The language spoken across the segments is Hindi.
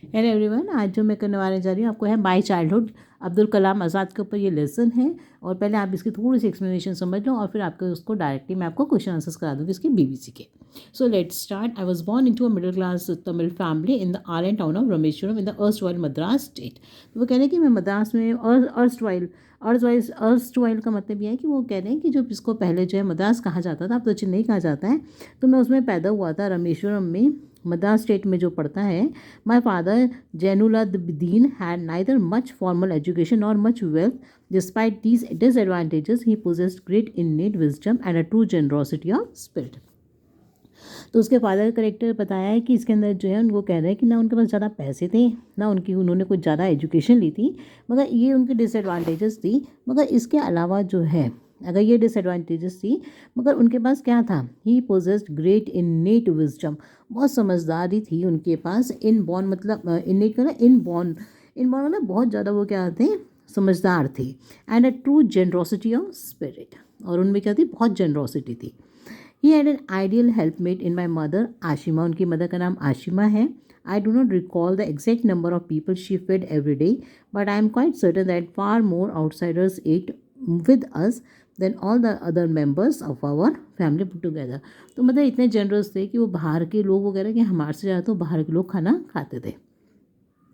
हेलो एवरीवन, आज जो मैं करने वाने जा रही हूँ आपको है माई चाइल्डहुड। अब्दुल कलाम आज़ाद के ऊपर ये लेसन है और पहले आप इसकी थोड़ी सी एक्सप्लेनेशन समझ लो और फिर आपको उसको डायरेक्टली मैं आपको क्वेश्चन आंसर्स करा दूँगी इसके बीबीसी के। So let's start. I was born into a middle class Tamil family in the island town of Rameswaram in the erstwhile Madras state. तो वो कह रहे हैं कि मैं मद्रास में अर्स्टवाइल का मतलब यह है कि वो कह रहे हैं कि जो इसको पहले जो है मद्रास कहा जाता था, अब तो चेन्नई कहा जाता है। तो मैं उसमें पैदा हुआ था रामेश्वरम में, मद्रास स्टेट में जो पड़ता है। My father, Jainuladin, had neither much formal education nor much wealth. Despite these disadvantages, he possessed great innate wisdom and a true generosity of spirit. तो उसके फादर का करेक्टर बताया है कि इसके अंदर जो है उनको कह रहे हैं कि ना उनके पास ज़्यादा पैसे थे, ना उन्होंने कुछ ज़्यादा एजुकेशन ली थी, मगर ये उनकी डिसएडवांटेजेस थी। मगर इसके अलावा जो है, अगर ये डिसएडवांटेजेस थी मगर उनके पास क्या था, ही पोजेस्ड ग्रेट इनेट विजडम, बहुत समझदारी थी उनके पास। इन बॉर्न मतलब इनेट का ना इन बॉर्न मतलब बहुत ज़्यादा वो क्या थे, समझदार थे। And a true generosity of spirit, और उनमें क्या थी, बहुत जेनरोसिटी थी। He had an ideal helpmate in my mother Ashima, उनकी मदर का नाम आशिमा है। I do not recall the exact number of people she fed every day, but I am quite certain that far more outsiders ate with us than all the other members of our family put together. तो मतलब इतने जनरस थे कि वो बाहर के लोग वगैरह कि हमारे से ज़्यादा तो बाहर के लोग खाना खाते थे,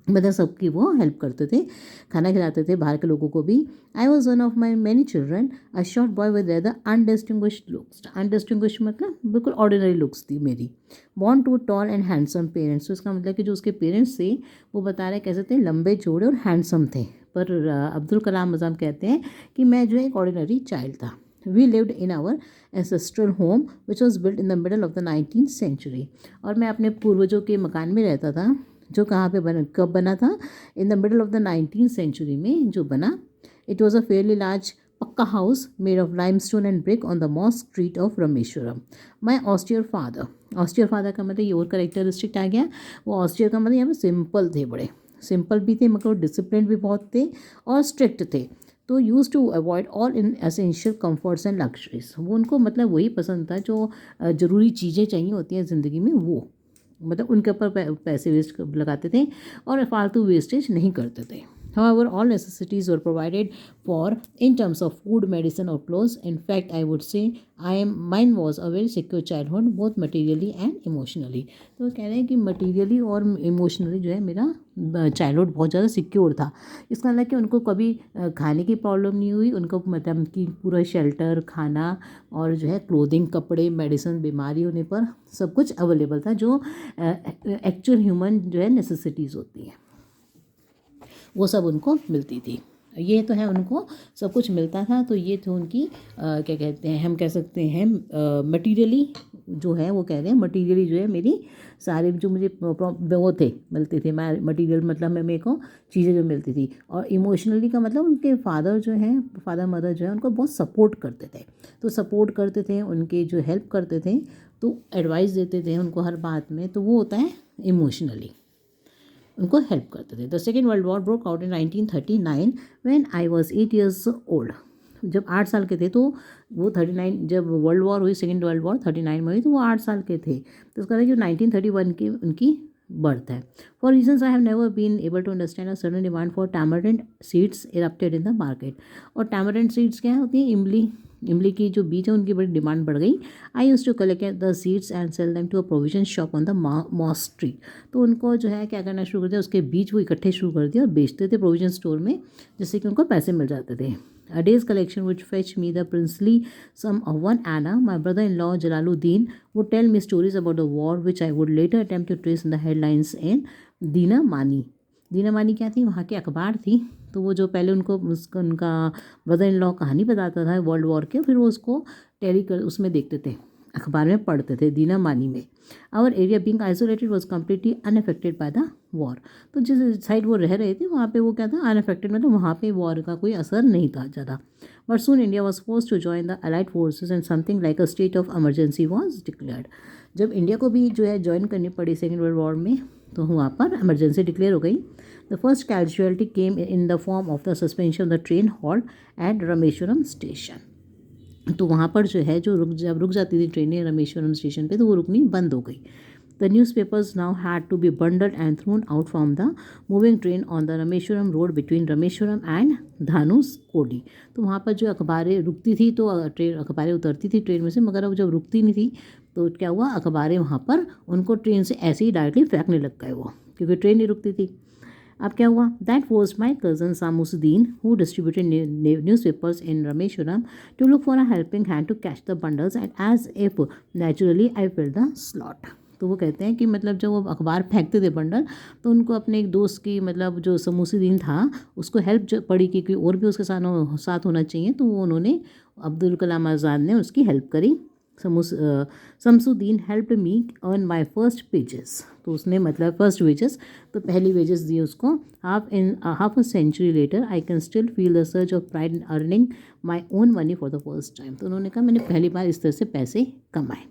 मतलब सबकी वो हेल्प करते थे, खाना खिलाते थे बाहर के लोगों को भी। I was one of my many children, a short boy with rather undistinguished looks. Undistinguish मतलब बिल्कुल ऑर्डिनरी लुक्स थी मेरी। Born to tall and handsome parents, तो इसका मतलब कि जो उसके पेरेंट्स थे वो बता रहे कैसे थे, लंबे चौड़े और हैंडसम थे। पर अब्दुल कलाम आज़ाद कहते हैं कि मैं जो एक ऑर्डिनरी चाइल्ड था। We lived in our ancestral home which was built in the middle of the 19th century, और मैं अपने पूर्वजों के मकान में रहता था, जो कहाँ पे बना, कब बना था, in the middle of the 19th century में जो बना। It was a fairly large पक्का house made of limestone and brick on the mosque street of Rameswaram. My austere father का मतलब ये और करेक्टरिस्टिक आ गया। वो ऑस्टियर का मतलब यहाँ पे सिंपल थे, बड़े सिंपल भी थे मगर डिसिप्लिन भी बहुत थे और स्ट्रिक्ट थे। तो use to avoid all inessential comforts and luxuries, वो उनको मतलब वही पसंद था जो ज़रूरी चीज़ें चाहिए होती हैं ज़िंदगी में, वो मतलब उनके ऊपर पैसे वेस्ट लगाते थे और फालतू वेस्टेज नहीं करते थे। However, all necessities were provided for in terms of food, medicine or clothes. In fact, I would say mine was a very secure childhood, both materially and emotionally. तो कह रहे हैं कि मटीरियली और इमोशनली जो है मेरा चाइल्डहुड बहुत ज़्यादा सिक्योर था। इसका मतलब कि उनको कभी खाने की प्रॉब्लम नहीं हुई, उनको मतलब कि पूरा शेल्टर, खाना और जो है क्लोथिंग, कपड़े, मेडिसिन, बीमारी होने पर सब कुछ अवेलेबल था, जो एक्चुअल ह्यूमन जो है नेसेसिटीज़ होती हैं वो सब उनको मिलती थी। ये तो है, उनको सब कुछ मिलता था। तो ये तो उनकी क्या कहते हैं, हम कह सकते हैं मटीरियली जो है, वो कह रहे हैं मटीरियली जो है मेरी सारे जो मुझे वो थे मिलते थे। मैं मटीरियल मतलब मेरे को चीज़ें जो मिलती थी। और इमोशनली का मतलब उनके फादर जो हैं, फादर मदर जो है उनको बहुत सपोर्ट करते थे। तो सपोर्ट करते थे, उनके जो हेल्प करते थे, तो एडवाइस देते थे उनको हर बात में, तो वो होता है इमोशनली उनको हेल्प करते थे। The second world war broke out in 1939 when I was 8 years old. जब 8 साल के थे, तो वो 39, जब वर्ल्ड वॉर हुई, सेकेंड वर्ल्ड वॉर 39 में हुई, तो वो 8 साल के थे। तो उसका कि 1931 की उनकी बर्थ है। For reasons I have never been able to understand a sudden demand for tamarind seeds erupted in the market. और टैमरिंड सीड्स क्या होती हैं, इमली, इमली की जो बीज है उनकी बड़ी डिमांड बढ़ गई। I use to collect the seeds and sell them to a provision shop on the mosque street. तो उनको जो है क्या करना शुरू कर दिया, उसके बीज वो इकट्ठे शुरू कर दिया और बेचते थे प्रोविजन स्टोर में, जिससे कि उनको पैसे मिल जाते थे। A day's collection would fetch me the princely sum of 1 anna. My brother-in-law Jalaluddin would tell me stories about the war, which I would later attempt to trace in the headlines in दीना मानी। दीना मानी क्या थी, वहाँ की अखबार थी। तो वो जो पहले उनको उनका ब्रदर इन लॉ कहानी बताता था वर्ल्ड वॉर के, फिर वो उसको टेली कर उसमें देखते थे, अखबार में पढ़ते थे, दीना मानी में। Our area being isolated was completely unaffected by the war. तो जिस साइड वो रह रहे थे वहाँ पे वो क्या था, अनअफेक्टेड, मतलब वहाँ पे वॉर का कोई असर नहीं था ज़्यादा। But soon India was force to join the allied forces and something like a state of emergency was declared. जब इंडिया को भी जो है ज्वाइन करनी पड़ी सेकेंड वर्ल्ड वॉर में, तो वहाँ पर इमरजेंसी डिक्लेयर हो गई। The first casualty came in the form of the suspension of the train halt at Rameswaram station. तो वहाँ पर जो है, जब रुक जाती थी ट्रेनें रामेश्वरम स्टेशन पे, तो वो रुकनी बंद हो गई। The newspapers now had to be bundled and thrown out from the moving train on the Rameshwaram road between Rameshwaram and Dhanuskodi. तो वहाँ पर जो अखबारें रुकती थी तो ट्रेन अखबारें उतरती थी ट्रेन में से, मगर अब जब रुकती नहीं थी तो क्या हुआ, अखबारें वहाँ पर उनको ट्रेन से ऐसे ही डायरेक्टली फेंकने लग गए वो, क्योंकि ट्रेन नहीं रुकती थी। अब क्या हुआ, that was my cousin Samsuddin who distributed newspapers in Rameswaram to look for a helping hand to catch the bundles and as if naturally I fill the slot. तो वो कहते हैं कि मतलब जब वो अखबार फेंकते थे बंडल, तो उनको अपने एक दोस्त की, मतलब जो समूसुद्दीन था, उसको हेल्प जो पड़ी कि कोई और भी उसके साथ होना चाहिए, तो वो उन्होंने, अब्दुल कलाम आज़ाद ने उसकी हेल्प करी। Shamsuddin helped me earn my first wages. तो उसने मतलब फर्स्ट वेजेस, तो पहली वेजेस दी उसको। Half a century later I can still feel the surge of pride in earning my own money for the first time. तो उन्होंने कहा मैंने पहली बार इस तरह से पैसे कमाए।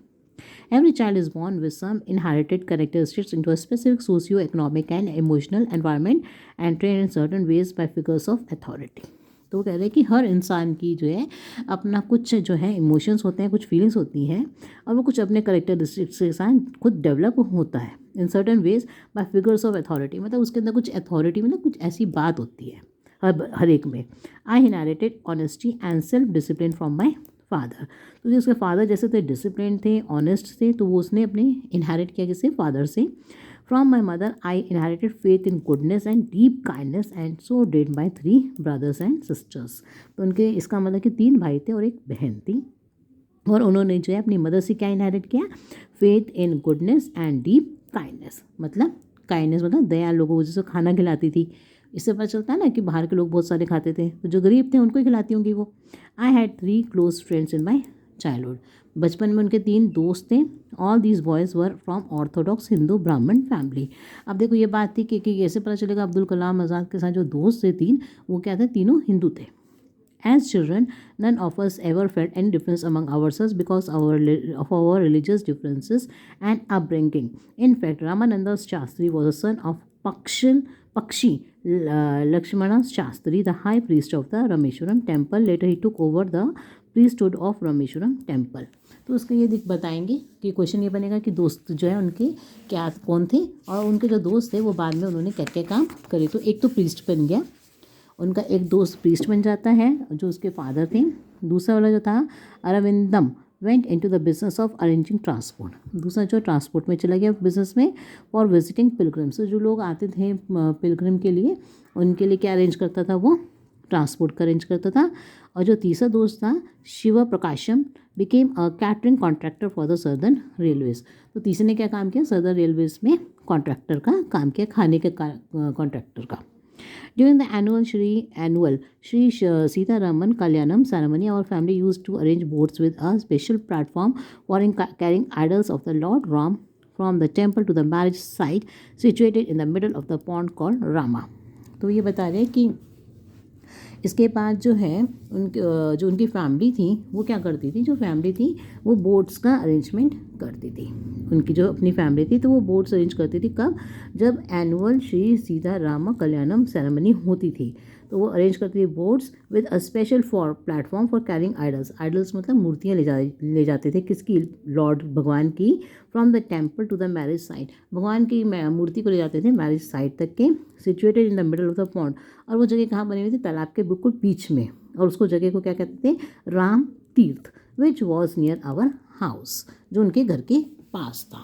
Every child is born with some inherited characteristics into a specific socio-economic and emotional environment and trained in certain ways by figures of authority. तो वो कह रहे हैं कि हर इंसान की जो है अपना कुछ जो है इमोशंस होते हैं, कुछ फीलिंग्स होती हैं, और वो कुछ अपने करेक्टरिस्टिक्स के साथ खुद डेवलप होता है in certain ways bye figures of authority. मतलब उसके अंदर कुछ अथॉरिटी, मतलब कुछ ऐसी बात होती है हर एक में। आई inherited honesty and self discipline from my father. तो जो उसके फादर जैसे थे, डिसिप्लिन थे, ऑनेस्ट थे, तो वो उसने अपने इनहेरिट किया किसे, फादर से। From my mother I inherited faith in goodness and deep kindness and so did my 3 brothers and sisters. तो उनके, इसका मतलब कि 3 भाई थे और एक बहन थी, और उन्होंने जो है अपनी मदर से क्या इनहेरिट किया, faith in goodness and deep kindness. मतलब काइंडनेस मतलब दया, लोगों को जैसे खाना खिलाती थी, इससे पता चलता है ना कि बाहर के लोग बहुत सारे खाते थे, तो जो गरीब थे उनको ही खिलाती होंगी वो। I had 3 close friends in my childhood. बचपन में उनके 3 दोस्त थे। All these boys were from Orthodox Hindu ब्राह्मण फैमिली। अब देखो ये बात थी कि कैसे पता चलेगा, अब्दुल कलाम आज़ाद के साथ जो दोस्त थे 3, वो क्या थे, तीनों हिंदू थे। As children, none of us ever felt any difference among ourselves because of our religious differences and upbringing. In fact, Ramananda Shastri was a son of Pakshi Lakshmana Shastri, the high priest of the Rameshwaram temple. Later, he took over the priesthood of Rameshwaram temple. तो उसका ये बताएंगे कि क्वेश्चन ये बनेगा कि दोस्त जो है उनके क्या कौन थे, और उनके जो दोस्त थे वो बाद में उन्होंने क्या क्या काम करे। तो एक तो प्रीस्ट बन गया, उनका एक दोस्त प्रीस्ट बन जाता है जो उसके फादर थे। दूसरा वाला जो था Aravindan went into the business of arranging transport. दूसरा जो ट्रांसपोर्ट में चला गया बिजनेस में, फॉर विजिटिंग पिलग्रिम्स। जो लोग आते थे पिलग्रिम के लिए, उनके लिए क्या अरेंज करता था, वो ट्रांसपोर्ट का अरेंज करता था। और जो तीसरा दोस्त था Sivaprakasan became a catering contractor for the Southern Railways. तो तीसरे ने क्या काम किया, सर्दर्न रेलवेज में कॉन्ट्रैक्टर का काम किया, खाने के कॉन्ट्रैक्टर का। During the annual Shri Sita Raman Kalyanam ceremony, our family used to arrange boats with a special platform for carrying idols of the Lord Ram from the temple to the marriage site situated in the middle of the pond called Rama. तो ये बता रहे हैं कि इसके बाद जो है जो उनकी फैमिली थी वो क्या करती थी, जो फैमिली थी वो बोट्स का अरेंजमेंट करती थी। उनकी जो अपनी फैमिली थी तो वो बोट्स अरेंज करती थी, कब, जब एनुअल श्री सीता राम कल्याणम सेरेमनी होती थी, तो वो अरेंज करती थी boats with a special for platform for carrying idols. Idols मतलब मूर्तियाँ ले जाते थे, किसकी, लॉर्ड भगवान की, from the temple to the marriage site. भगवान की मूर्ति को ले जाते थे मैरिज साइट तक के, situated in the middle of the pond. और वो जगह कहाँ बनी हुई थी, तालाब के बिल्कुल बीच में, और उसको जगह को क्या कहते थे, Ram Tirth, which was near our house, जो उनके घर के पास था।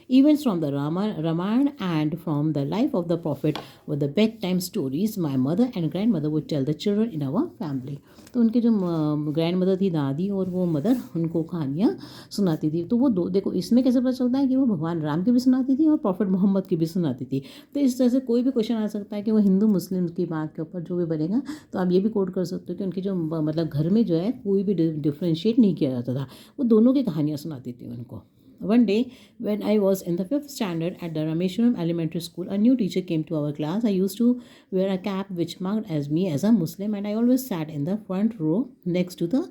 Events from the Ramayana and from the life of the prophet were the bedtime stories my mother and grandmother would tell the children in our family. तो उनके जो ग्रैंड मदर थी, दादी, और वो मदर उनको कहानियाँ सुनाती थी। तो वो देखो इसमें कैसे पता चलता है कि वो भगवान राम की भी सुनाती थी और प्रॉफिट मोहम्मद की भी सुनाती थी। तो इस तरह से कोई भी क्वेश्चन आ सकता है कि वो हिंदू मुस्लिम की बात के ऊपर जो भी बनेगा, तो आप ये भी कोट कर सकते हो कि उनकी जो मतलब घर में जो है कोई भी डिफ्रेंशिएट नहीं किया जाता था, वो दोनों की कहानियाँ सुनाती थी उनको। One day, when I was in the 5th standard at the Rameshwaram Elementary School, a new teacher came to our class. I used to wear a cap which marked as me as a Muslim, and I always sat in the front row next to the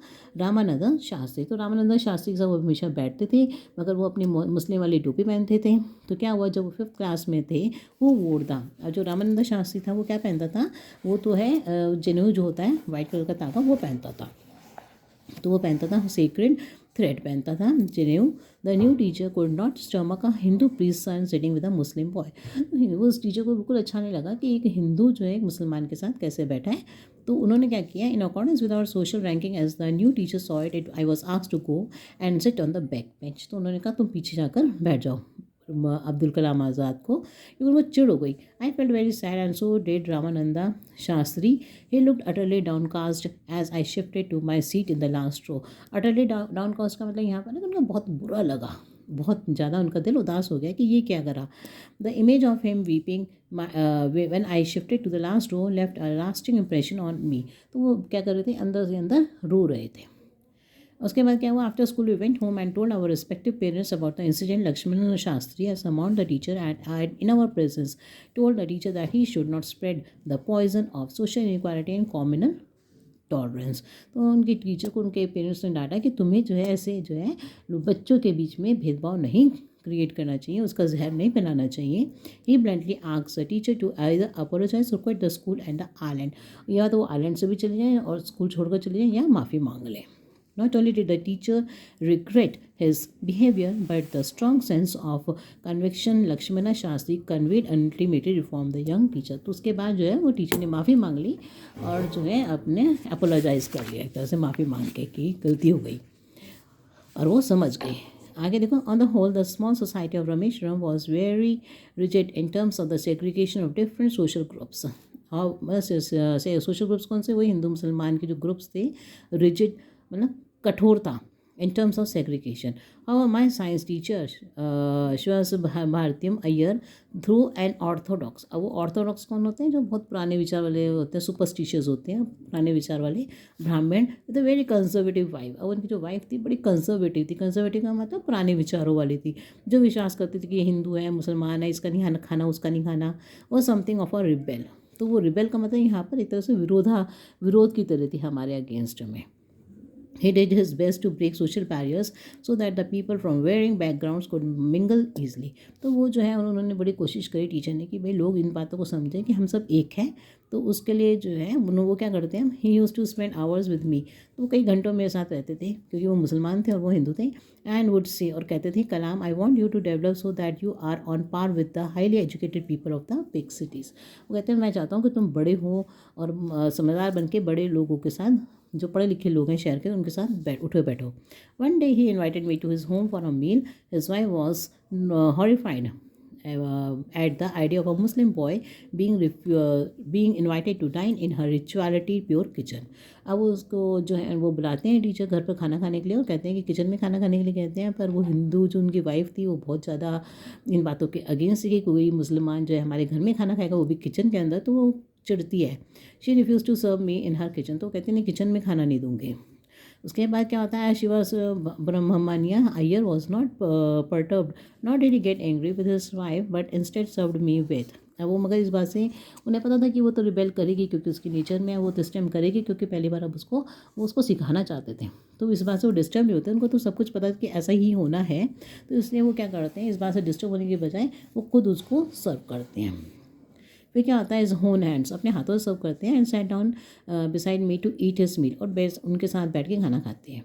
Ramananda Shastri. तो रामानंद शास्त्री के साथ वो हमेशा बैठते थे, मगर वो अपनी मुस्लिम वाली टोपी पहनते थे। तो क्या हुआ, जब वो 5th क्लास में थे वो वोट था, और जो रामानंद शास्त्री था वो क्या पहनता था, वो तो है जनेऊ जो होता है वाइट कलर का तागा, वो पहनता था। तो वो पहनता था सेक्रेड थ्रेड पहनता था। जिन्हें the new teacher could not stomach a Hindu priest son sitting with a Muslim boy. वो उस टीचर को बिल्कुल अच्छा नहीं लगा कि एक हिंदू जो है एक मुसलमान के साथ कैसे बैठा है। तो उन्होंने क्या किया, in accordance with our social ranking as the new teacher saw it I was asked to go and sit on the back bench. तो उन्होंने कहा तुम पीछे जाकर बैठ जाओ अब्दुल कलाम आज़ाद को, क्योंकि उनको चिढ़ हो गई। I felt very sad and so did Ramananda Shastri. He looked utterly downcast as I shifted to my seat in the last row. Utterly downcast का मतलब यहाँ पर ना उनको बहुत बुरा लगा, बहुत ज़्यादा उनका दिल उदास हो गया कि ये क्या करा। The image of him weeping when I shifted to the last row left a lasting impression on me. तो वो क्या कर रहे थे, अंदर से अंदर रो रहे थे। उसके बाद क्या हुआ, after school we went home and told our respective parents about the incident. Lakshmana Sastry has summoned the teacher and in our presence told the teacher that he should not spread the poison of social inequality and communal tolerance. तो उनके टीचर को उनके पेरेंट्स ने डांटा कि तुम्हें जो है ऐसे जो है बच्चों के बीच में भेदभाव नहीं क्रिएट करना चाहिए, उसका जहर नहीं फैलाना चाहिए। He bluntly asked the teacher to either apologise और quit the school and the island. या तो वो आइलैंड से भी चले जाएँ और स्कूल छोड़कर चले जाएँ या माफ़ी मांग लें। Not only did the teacher regret his behavior, but the strong sense of conviction Lakshmana Shastri conveyed ultimately reformed the young teacher। तो उसके बाद जो है वो टीचर ने माफ़ी मांग ली और जो है अपने अपोलोजाइज़ कर लिया, एक तरह से माफ़ी मांग के कि गलती हो गई और वो समझ गई। आगे देखो, on the whole the small society of Rameswaram was very rigid in terms of the segregation of different social groups. और बस सोशल ग्रुप्स कौन से, वही हिंदू मुसलमान के जो ग्रुप्स थे, रिजिड मतलब कठोरता इन टर्म्स ऑफ सेग्रीगेशन। और माई साइंस टीचर श्वास भारतीयम अय्यर थ्रू एन ऑर्थोडॉक्स। अब वो ऑर्थोडॉक्स कौन होते हैं, जो बहुत पुराने विचार वाले होते हैं, सुपरस्टिशियस होते हैं, पुराने विचार वाले ब्राह्मण with a very conservative wife. और उनकी जो वाइफ थी बड़ी कंजर्वेटिव थी। कंजर्वेटिव का मतलब पुराने विचारों वाली थी, जो विश्वास करती थी कि ये हिंदू है, मुसलमान है, इसका नहीं खाना उसका नहीं खाना, वो समथिंग ऑफ अ रिबेल। तो वो रिबेल का मतलब यहाँ पर एक तरह से विरोध की तरह थी हमारे अगेंस्ट में। He did his best to break social barriers so that the people from varying backgrounds could mingle easily। तो वो जो है उन्होंने बड़ी कोशिश करी टीचर ने कि भाई लोग इन बातों को समझें कि हम सब एक हैं। तो उसके लिए जो है वो क्या करते हैं, he use to spend hours with me. तो वो कई घंटों मेरे साथ रहते थे क्योंकि वो मुसलमान थे और वो हिंदू थे। एंड वुड से, और कहते थे, Kalam I want you to develop so that you are on par with the highly educated people of the big cities. वो कहते हैं मैं चाहता हूँ कि तुम बड़े हो और समझदार बन के बड़े लोगों के साथ, जो पढ़े लिखे लोग हैं शहर के, उनके साथ उठे बैठो। One day he invited me to his home for a meal. His wife was horrified at the idea of a Muslim boy being invited to dine in her rituality pure kitchen। अब उसको जो है वो बुलाते हैं टीचर घर पर खाना खाने के लिए और कहते हैं कि किचन में खाना खाने के लिए कहते हैं, पर वो हिंदू जो उनकी वाइफ थी वो बहुत ज़्यादा इन बातों के अगेंस्ट थी कि कोई मुसलमान जो है हमारे घर में खाना खाएगा, वो भी किचन के अंदर, तो वो चिढ़ती है। She refuse to serve me in her kitchen. तो कहते नहीं किचन में खाना नहीं दूंगी। उसके बाद क्या होता है, Sivasubramania Iyer was not perturbed, not did he get angry with his wife but instead served me with. अब वो मगर इस बात से उन्हें पता था कि वो तो रिबेल करेगी क्योंकि उसकी नेचर में वो तो इस टाइम करेगी क्योंकि पहली बार अब वो उसको सिखाना चाहते थे। तो इस बात से वो डिस्टर्ब नहीं होते, उनको तो सब कुछ पता है कि ऐसा ही होना है। तो इसलिए वो क्या करते हैं, इस बात से डिस्टर्ब होने के बजाय वो खुद उसको सर्व करते हैं। फिर क्या होता है, इज होन हैंड्स, अपने हाथों से सर्व करते हैं। And sat down beside me to eat his meal, और उनके साथ बैठ के खाना खाते हैं।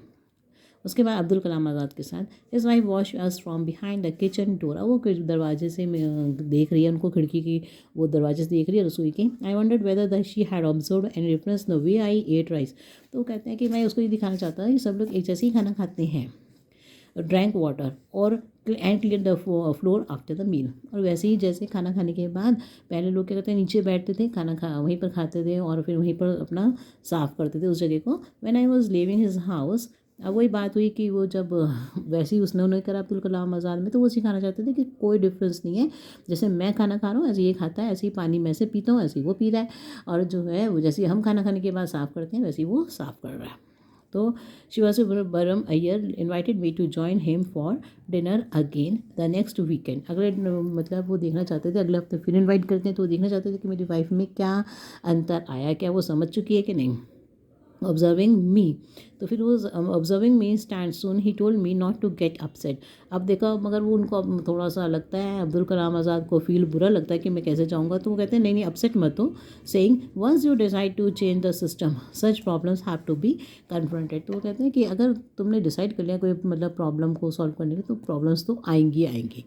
उसके बाद अब्दुल कलाम आज़ाद के साथ, his wife wash us from behind the kitchen door. वो दरवाजे से देख रही है उनको, खिड़की की वो दरवाजे से देख रही है रसोई के। I wondered whether the she had observe and reference the way I ate rice. तो कहते हैं कि मैं उसको ये दिखाना चाहता था कि सब लोग एक जैसे ही खाना खाते हैं। ड्रैंक वाटर और and clear the floor after the meal. और वैसे ही जैसे खाना खाने के बाद पहले लोग क्या करते हैं, नीचे बैठते थे, वहीं पर खाते थे और फिर वहीं पर अपना साफ़ करते थे उस जगह को। When I was living his house, अब वही बात हुई कि वो जब वैसे ही उन्होंने करा अब्दुल कलाम आज़ाद में, तो वो सिखाना चाहते थे कि कोई डिफरेंस नहीं है, जैसे मैं खाना खा रहा हूँ ऐसे ये खाता है, ऐसे ही पानी मैं से पीता हूँ ऐसे ही वो पी रहा है, और जो है वो जैसे हम खाना खाने के बाद साफ़ करते हैं वैसे ही वो साफ़ कर रहा है। तो Sivasubramania Iyer invited me to join him for dinner again the next weekend. अगले मतलब वो देखना चाहते थे अगले हफ्ते फिर इनवाइट करते हैं, तो वो देखना चाहते थे कि मेरी वाइफ में क्या अंतर आया, क्या वो समझ चुकी है कि नहीं। ऑब्जर्विंग मी, तो फिर वो observing me stand soon he told me not to get upset. अब देखा, मगर वो उनको अब थोड़ा सा लगता है, अब्दुल कलाम आज़ाद को फील बुरा लगता है कि मैं कैसे जाऊँगा, तो वो कहते हैं नहीं नहीं अपसेट मत हो, saying once you decide to change the system such problems have to be confronted. तो वो कहते हैं कि अगर तुमने डिसाइड कर लिया कोई मतलब प्रॉब्लम को सॉल्व करने की, तो प्रॉब्लम्स तो आएंगी आएंगी।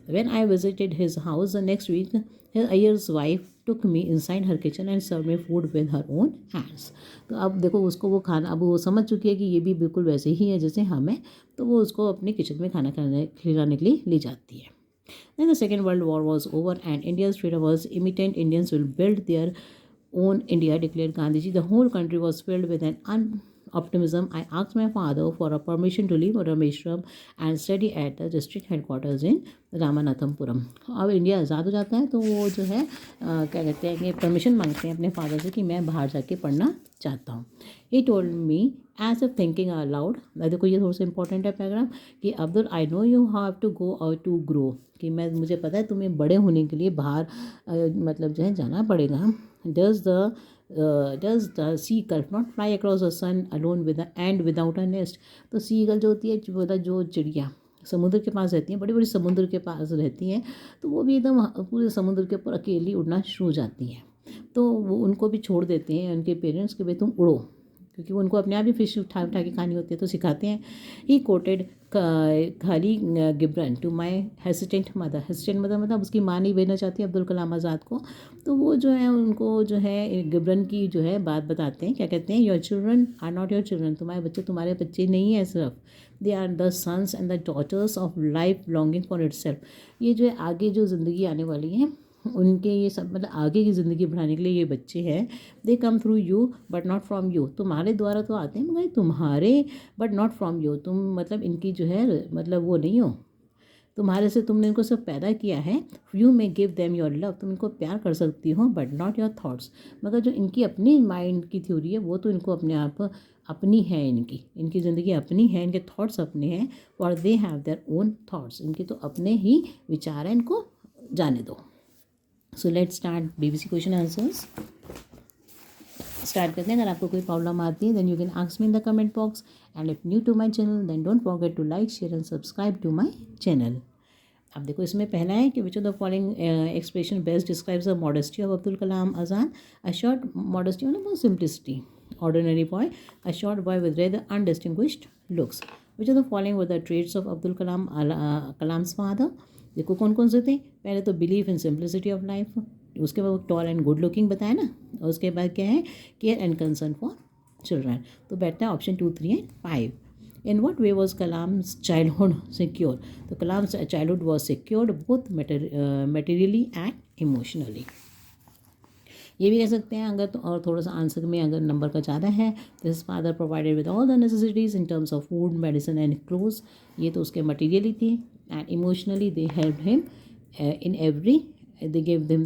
When I visited his house the next week, his Ayer's wife took me inside her kitchen and served me food with her own hands। तो अब देखो उसको वो खाना, अब वो समझ चुकी है कि ये भी बिल्कुल वैसे ही है जैसे हम हैं, तो वो उसको अपने किचन में खाना खिलाने के लिए ले जाती है। Then the Second World War was over and India's freedom was imminent. Indians will build their own India, declared Gandhiji. The whole country was filled with an optimism. I asked my father for a permission to leave Rameshwaram and study at the district headquarters in Ramanathapuram. अब इंडिया आज़ाद हो जाता है तो वो जो है क्या कहते हैं कि परमिशन मांगते हैं अपने फादर से कि मैं बाहर जाके पढ़ना चाहता हूँ। He told me as a thinking aloud. देखो ये थोड़ा सा इंपॉर्टेंट है पैराग्राफ कि Abdul I know you have to go out to grow, कि मैं मुझे पता है तुम्हें बड़े होने के लिए बाहर मतलब जो है जाना पड़ेगा। Does the sea gull not fly across the sun alone with and without a nest. तो सी गल जो होती है मतलब जो चिड़िया समुद्र के पास रहती हैं, बड़ी बड़ी समुद्र के पास रहती हैं, तो वो भी एकदम पूरे समुद्र के ऊपर अकेली उड़ना शुरू हो जाती हैं। तो वो उनको भी छोड़ देते हैं उनके पेरेंट्स के, भाई तुम उड़ो, क्योंकि उनको अपने आप ही फिश उठा उठा के खानी होती है, तो सिखाते हैं। He quoted Khalil Gibran to my hesitant mother. Hesitant mother मतलब उसकी माँ नहीं भेजना चाहती अब्दुल कलाम आज़ाद को, तो वो जो है उनको जो है गिब्रन की जो है बात बताते हैं। क्या कहते हैं, your children are not your children, तुम्हारे बच्चे तुम्हारे बच्चे नहीं हैं सिर्फ, they are the sons and the daughters of life longing for itself. ये जो है आगे जो ज़िंदगी आने वाली है उनके ये सब मतलब आगे की ज़िंदगी बढ़ाने के लिए ये बच्चे हैं। They come through you but not from you, तुम्हारे द्वारा तो आते हैं मगर तुम्हारे बट नॉट फ्रॉम यू, तुम मतलब इनकी जो है मतलब वो नहीं हो, तुम्हारे से तुमने इनको सब पैदा किया है। You may give them your love, तुम इनको प्यार कर सकती हो बट नॉट योर थाट्स, मगर जो इनकी अपनी माइंड की थ्योरी है वो तो इनको अपने आप अपनी है, इनकी ज़िंदगी अपनी है, इनके थॉट्स अपने हैं, और they have their own thoughts, इनके तो अपने ही विचार हैं, इनको जाने दो। So let's start BBC question answers. Start करते हैं। अगर आपको कोई प्रॉब्लम आती है then you can ask me in the comment box, and if new to my channel then don't forget to like share and subscribe to my channel. अब देखो इसमें पहला है कि which of the following expression best describes the modesty of Abdul Kalam Azad. A short modesty मतलब बहुत simplicity, ordinary boy, a short boy with rather undistinguished looks. Which of the following were the traits of Abdul Kalam's father. देखो कौन कौन से थे, पहले तो believe in simplicity of life, उसके बाद टॉल एंड गुड लुकिंग बताया ना, और उसके बाद क्या है, care and concern for children. तो बैठता है option 2, 3 and 5। In what way was Kalam's childhood secure. तो Kalam's childhood was secured both materially and emotionally. ये भी कह सकते हैं अगर तो, और थोड़ा सा आंसर में अगर नंबर का ज़्यादा है, this father provided with all the necessities in terms of food medicine and clothes. ये तो उसके मटीरियली थी, and emotionally they help him in every, they gave him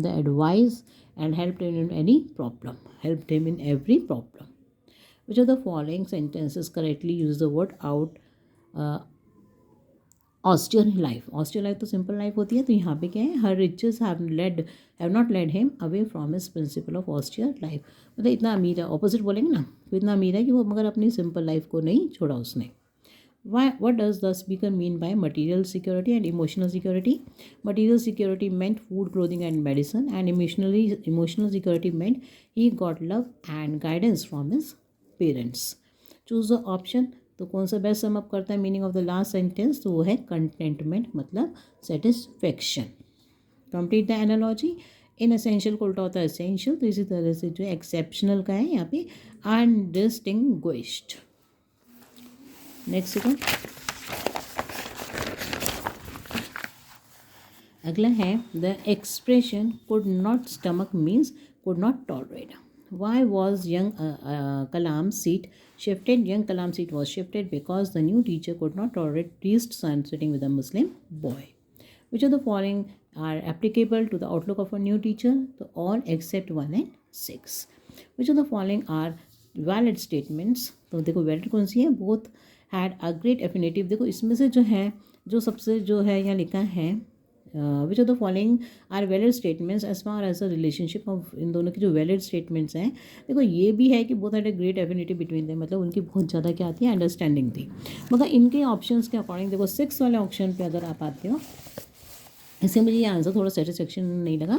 the advice and helped him in any problem, helped him in every problem. Which of the following sentences correctly use the word out austere life? Austere life तो सिंपल लाइफ होती है, तो यहाँ पे क्या है, her riches have not led him away from his principle of austere life। मतलब इतना अमीर है, ऑपोजिट बोलेंगे ना, तो इतना अमीर है कि वो मगर अपनी सिंपल लाइफ को नहीं छोड़ा उसने। What does the speaker mean by material security and emotional security? Material security meant food, clothing, and medicine, and emotional security meant he got love and guidance from his parents. Choose the option। तो कौन सा बेस्ट सम अप करता है meaning of the last sentence, तो वो है कंटेंटमेंट मतलब satisfaction. Complete the analogy. In essential को उल्टा होता है एसेंशियल, तो इसी तरह से जो एक्सेप्शनल का है यहाँ पे अनडिस्टिंग्विश्ड। नेक्स्ट देखो, अगला है the expression could not stomach means could not tolerate. Why was young Kalam seat shifted? Young Kalam seat was shifted because the new teacher could not tolerate priest son sitting with a Muslim boy. Which of the following are applicable to the outlook of a new teacher? तो all except 1 and 6। Which of the following are valid statements? तो देखो वैलिड कौन सी है, both had a great affinity. देखो इसमें से जो है, जो सबसे जो है यहाँ लिखा है which of the following are valid statements as far as a relationship of, इन दोनों की जो वैलिड स्टेटमेंट्स हैं, देखो ये भी है कि both had a great affinity between them, मतलब उनकी बहुत ज़्यादा क्या थी, अंडरस्टैंडिंग थी। मगर इनके ऑप्शंस के अकॉर्डिंग देखो 6 वाले ऑप्शन पे अगर आप आते हो, इससे मुझे ये आंसर थोड़ा सेटिस्फेक्शन नहीं लगा।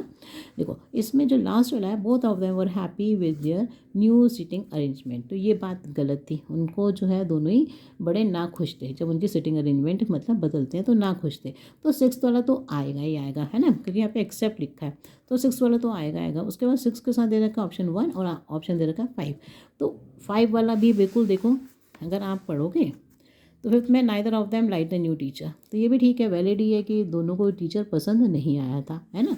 देखो इसमें जो लास्ट वाला है, both of them were happy with their new seating arrangement, तो ये बात गलत थी। उनको जो है दोनों ही बड़े ना खुश थे जब उनकी सीटिंग अरेंजमेंट मतलब बदलते हैं तो ना खुश थे। तो 6 वाला तो आएगा ही आएगा, है ना, क्योंकि यहाँ पे एक्सेप्ट लिखा है, तो 6 वाला तो आएगा आएगा। उसके बाद 6 के साथ दे रखा ऑप्शन 1 और ऑप्शन दे रखा 5, तो 5 वाला भी बिल्कुल देखो अगर आप पढ़ोगे तो फिफ्थ में neither of them like the new teacher, तो ये भी ठीक है, वैलिड ही है कि दोनों को टीचर पसंद नहीं आया था, है ना।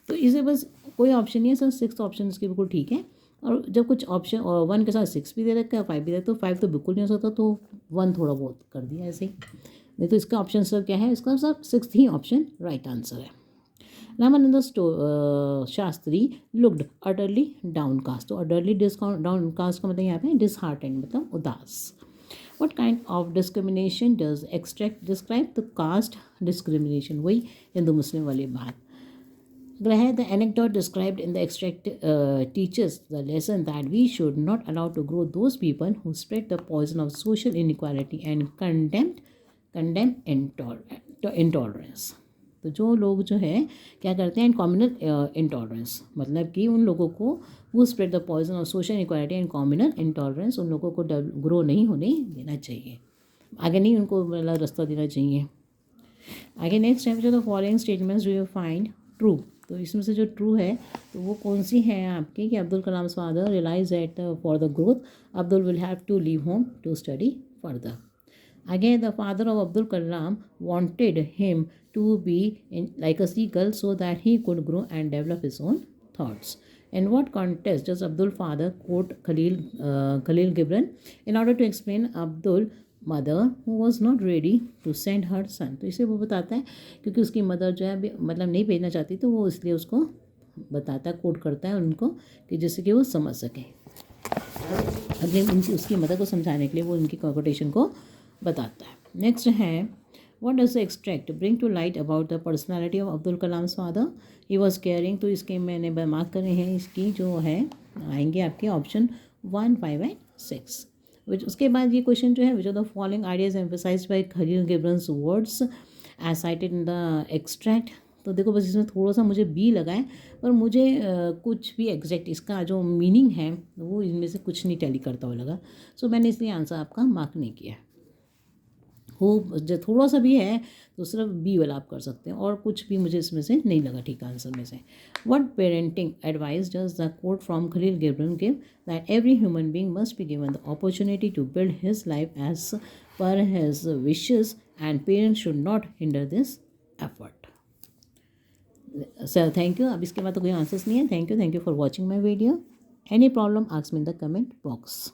तो इसे बस कोई ऑप्शन नहीं है सर, 6 ऑप्शन इसके बिल्कुल ठीक है। और जब कुछ ऑप्शन और 1 के साथ 6 भी दे रखा है 5 भी दे रखा है, तो 5 तो बिल्कुल नहीं हो सकता, तो 1 थोड़ा बहुत कर दिया ऐसे ही। नहीं तो इसका ऑप्शन सर क्या है, इसका सर 6 ही ऑप्शन राइट आंसर है। Ramanand Shastri looked utterly downcast, तो अटरली डाउनकास्ट का मतलब यहाँ पे डिसहार्टेंड मतलब उदास। What kind of discrimination does extract describe? The caste discrimination, वही हिंदू मुस्लिम वाली बात। अगला है the anecdote described in the extract teaches the lesson that we should not allow to grow those people who spread the poison of social inequality and condemn intolerance। तो जो लोग जो है क्या करते हैं, कॉम्युनल इंटॉलरेंस, मतलब कि उन लोगों को वो spread the poison of social equality and communal intolerance, उन लोगों को ग्रो नहीं होने देना चाहिए, आगे नहीं उनको मतलब रास्ता देना चाहिए। आगे नेक्स्ट है जो the following statements do you find true, तो इसमें से जो ट्रू है तो वो कौन सी है आपकी, कि Abdul Kalam father realise that for the growth Abdul will have to leave home to study further. Again, the father of Abdul Kalam wanted him to be like a seagull so that he could grow and develop his own thoughts. In what context does Abdul father quote Khalil Gibran in order to explain Abdul mother who was not ready to send her son? तो इसे वो बताता है क्योंकि उसकी मदर जो है मतलब नहीं भेजना चाहती, तो वो इसलिए उसको बताता है, कोट करता है उनको कि जिससे कि वो समझ सके। अगले उसकी मदर को समझाने के लिए वो उनकी कोटेशन को बताता है। नेक्स्ट है what does the extract bring to light about the personality of Abdul Kalam father, he was caring, तो इसके मैंने मार्क करे हैं, इसकी जो है आएंगे आपके ऑप्शन 1, 5 एंड 6। उसके बाद ये क्वेश्चन जो है which are the following ideas emphasised by Khalil Gibran's words as cited in the extract, तो देखो बस इसमें थोड़ा सा मुझे बी लगा है, पर मुझे कुछ भी एग्जैक्ट इसका जो मीनिंग है वो इनमें से कुछ नहीं टैली करता हुआ लगा, सो मैंने इसलिए आंसर आपका मार्क नहीं किया। हो जो थोड़ा सा भी है तो सिर्फ बी वाला आप कर सकते हैं, और कुछ भी मुझे इसमें से नहीं लगा ठीक आंसर में से। What parenting advice does the quote from Khalil Gibran give, that every human being must be given the opportunity to build his life as per his wishes and parents should not hinder this effort. Sir thank you, अब इसके बाद तो कोई आंसर्स नहीं है। Thank you for watching my video. Any problem ask me in the comment box.